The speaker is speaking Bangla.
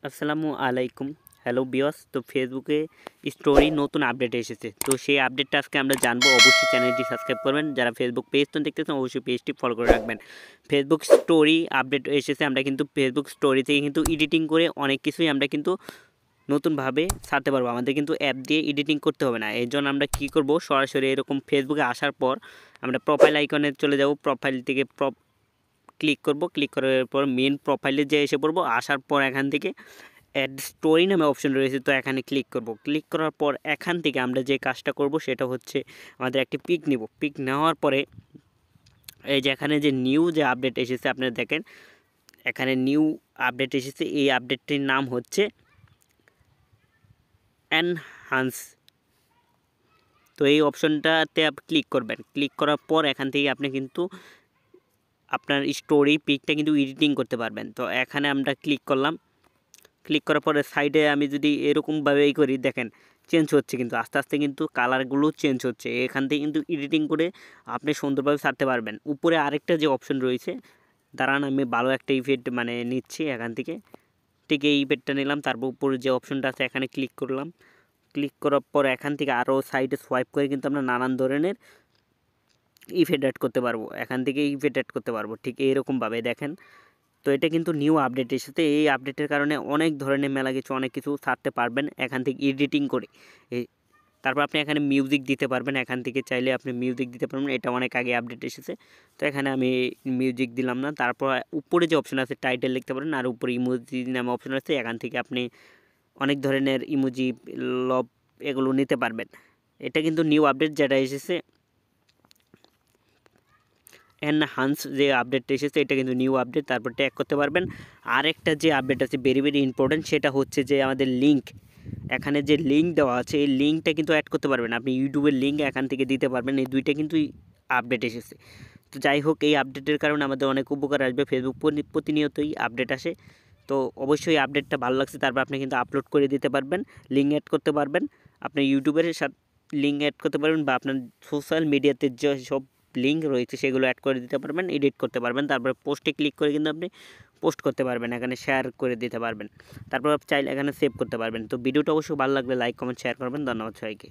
আসসালামু আলাইকুম। হ্যালো ভিউয়ার্স, তো ফেসবুকে স্টোরি নতুন আপডেট এসেছে। তো সেই আপডেটটা আজকে আমরা জানবো। অবশ্যই চ্যানেলটি সাবস্ক্রাইব করবেন। যারা ফেসবুক পেজ তো দেখতেছেন অবশ্যই পেজটি ফলো করে রাখবেন। ফেসবুক স্টোরি আপডেট এসেছে। আমরা কিন্তু ফেসবুক স্টোরি থেকে কিন্তু এডিটিং করে অনেক কিছুই আমরা কিন্তু নতুনভাবে ছাড়তে পারবো। আমাদের কিন্তু অ্যাপ দিয়ে এডিটিং করতে হবে না। এর জন্য আমরা কী করব, সরাসরি এরকম ফেসবুকে আসার পর আমরা প্রোফাইল আইকনে চলে যাব। প্রোফাইল থেকে ক্লিক করব। ক্লিক করার পর মেন প্রোফাইলে যে এসে পড়বো। আসার পর এখান থেকে অ্যাড স্টোরি নামে অপশন রয়েছে, তো এখানে ক্লিক করব। ক্লিক করার পর এখান থেকে আমরা যে কাজটা করব সেটা হচ্ছে আমাদের একটি পিক নিব। পিক নেওয়ার পরে এই যে এখানে যে নিউ যে আপডেট এসেছে আপনারা দেখেন, এখানে নিউ আপডেট এসেছে। এই আপডেটটির নাম হচ্ছে এনহান্স। তো এই অপশনটাতে আপনি ক্লিক করবেন। ক্লিক করার পর এখান থেকে আপনি কিন্তু আপনার স্টোরি পিকটা কিন্তু এডিটিং করতে পারবেন। তো এখানে আমরা ক্লিক করলাম। ক্লিক করার পরে সাইডে আমি যদি এরকমভাবে করি, দেখেন চেঞ্জ হচ্ছে, কিন্তু আস্তে আস্তে কিন্তু কালারগুলো চেঞ্জ হচ্ছে। এখান থেকে কিন্তু এডিটিং করে আপনি সুন্দরভাবে ছাড়তে পারবেন। উপরে আরেকটা যে অপশন রয়েছে, দাঁড়ান আমি ভালো একটা ইফেক্ট নিচ্ছি এখান থেকে। ঠিক এই ইফেক্টটা নিলাম। তারপর উপরে যে অপশনটা আছে এখানে ক্লিক করলাম। ক্লিক করার পর এখান থেকে আরও সাইডে সোয়াইপ করে কিন্তু আমরা নানান ধরনের ইফেক্ট অ্যাড করতে পারবো। এখান থেকে ইফেক্ট অ্যাড করতে পারবো ঠিক এইরকমভাবে দেখেন। তো এটা কিন্তু নিউ আপডেট এসেছে। এই আপডেটের কারণে অনেক ধরনের অনেক কিছু ছাড়তে পারবেন এখান থেকে এডিটিং করে। তারপর আপনি এখানে মিউজিক দিতে পারবেন। এখান থেকে চাইলে আপনি মিউজিক দিতে পারবেন। এটা অনেক আগে আপডেট এসেছে, তো এখানে আমি মিউজিক দিলাম না। তারপর উপরে যে অপশন আছে টাইটেল লিখতে পারেন, আর উপরে ইমোজি নামে অপশন আছে। এখান থেকে আপনি অনেক ধরনের ইমোজি, লভ এগুলো নিতে পারবেন। এটা কিন্তু নিউ আপডেট যেটা এসেছে, এনহান্স যে আপডেটটা এসেছে এটা কিন্তু নিউ আপডেট। তারপর ট্যাগ করতে পারবেন। আরেকটা যে আপডেট আছে ভেরি ভেরি ইম্পর্টেন্ট, সেটা হচ্ছে যে আমাদের লিঙ্ক, এখানে যে লিঙ্ক দেওয়া আছে এই লিঙ্কটা কিন্তু অ্যাড করতে পারবেন। আপনি ইউটিউবের লিঙ্ক এখান থেকে দিতে পারবেন। এই দুইটা কিন্তু আপডেট এসেছে। তো যাই হোক, এই আপডেটের কারণে আমাদের অনেক উপকার আসবে। ফেসবুক প্রতিনিয়তই আপডেট আসে। তো অবশ্যই আপডেটটা ভালো লাগছে। তারপর আপনি কিন্তু আপলোড করে দিতে পারবেন, লিঙ্ক অ্যাড করতে পারবেন। আপনি ইউটিউবের সাথে লিঙ্ক অ্যাড করতে পারবেন, বা আপনার সোশ্যাল মিডিয়াতে যে সব লিঙ্ক রয়েছে সেগুলো অ্যাড করে দিতে পারবেন, এডিট করতে পারবেন। তারপরে পোস্টে ক্লিক করে কিন্তু আপনি পোস্ট করতে পারবেন, এখানে শেয়ার করে দিতে পারবেন। তারপর চাইলে এখানে সেভ করতে পারবেন। তো ভিডিওটা অবশ্যই ভালো লাগলে লাইক কমেন্ট শেয়ার করবেন। ধন্যবাদ সবাইকে।